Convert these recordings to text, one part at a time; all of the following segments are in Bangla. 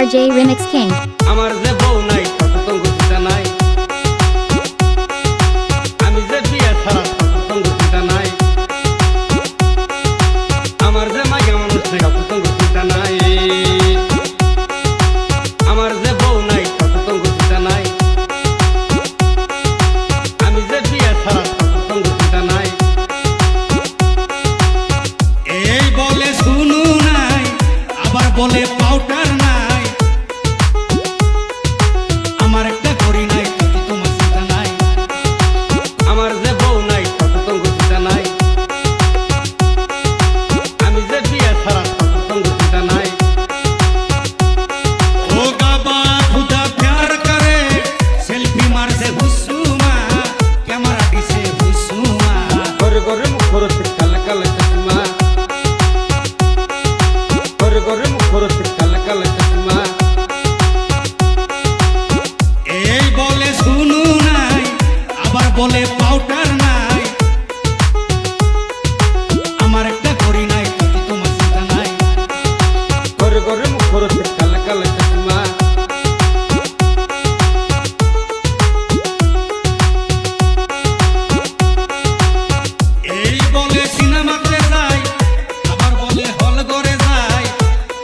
RJ Remix King. আমার যে বউ নাই সততঙ্গ চিতা নাই, আমি যে বিয়ে ছাড়া সততঙ্গ চিতা নাই, আমার যে মাইয়া মানুষ সততঙ্গ চিতা নাই, আমার যে বউ নাই সততঙ্গ চিতা নাই, আমি যে বিয়ে ছাড়া সততঙ্গ চিতা নাই। এই বলে শুনু নাই, আবার বলে পাউডার নাই, আমার একটা করি নাই তোমার চিন্তা নাই, আমার যে বউ নাই সততঙ্গ চিতা নাই, আমি যে বিয়ে ছাড়া সততঙ্গ চিতা নাই। ও বাবা খুদা প্যার করে সেলফি মারছে হুসুমা, ক্যামেরা দিছে হুসুমা, ঘরে ঘরে মুখ করতে কালে কালে চশমা, ঘরে ঘরে মুখ করতে কালে কালে চশমা। এই বলে শুনু নাই, আবার বলে পাউডার নাই, আমার একটা করি নাই তোমার চিন্তা নাই, ঘরে ঘরে মুখ করতে কালে কালে চশমা। এই বলে সিনেমাতে যাই, আবার বলে হল ঘরে যাই,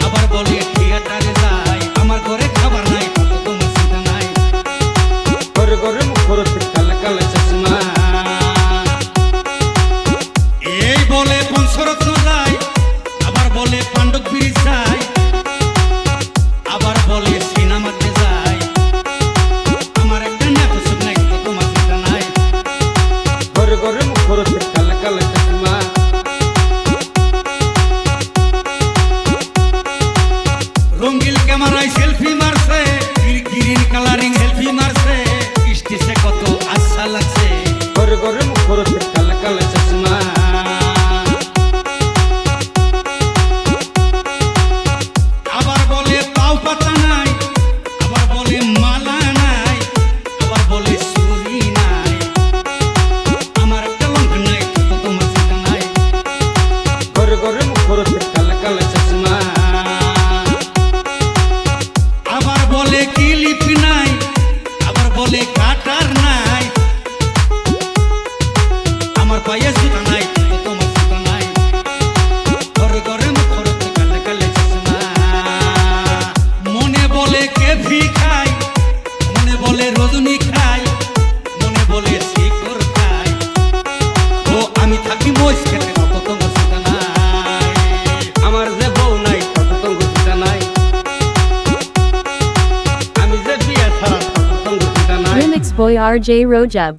আবার বলে থিয়েটারে যাই, আমার ঘরে খাবার নাই তোমার চিন্তা নাই, ঘরে ঘরে মুখ করতে কালে কালে চশমা। এই বলে পঞ্চরত্ন যাই, আবার বলে পাণ্ডব ব্রিজ যাই, আবার বলে সিনেমাতে যাই, আমার একটা নেপসুক নাই তোমার চিন্তা নাই, ঘরে ঘরে মুখ করতে কালে কালে চশমা। রঙিল ক্যামেরায় সেলফি মারছে, গ্রিন কালারিং সেলফি মারছে, স্টেজে কত আশা লাগছে, ঘরে ঘরে মুখ করতে কালে কালে চশমা। আবার বলে পাও পাতা নাই, আবার বলে মালা নাই, আবার বলে চুরি নাই, আমার একটা লঙ্কা নাই তোমার চিন্তা নাই, ঘরে ঘরে মুখ করতে কালে কালে চশমা। আবার বলে ক্লিপ নাই, আবার বলে কাটার নাই, আমার পায়ে জুতা নাই তোমার জুতা নাই, ঘরে ঘরে মুখ করতে কালে কালে চশমা। মনে বলে কেফি খাই, মনে বলে রজনী খাই, মনে বলে শিকর খাই, ও আমি থাকি মহিষ খেতে কত তোমার জুতা নাই, আমার যে বউ নাই সততঙ্গ চিতা নাই, আমি যে বিয়ে ছাড়া সততঙ্গ চিতা নাই। Remix Boy RJ Rojab.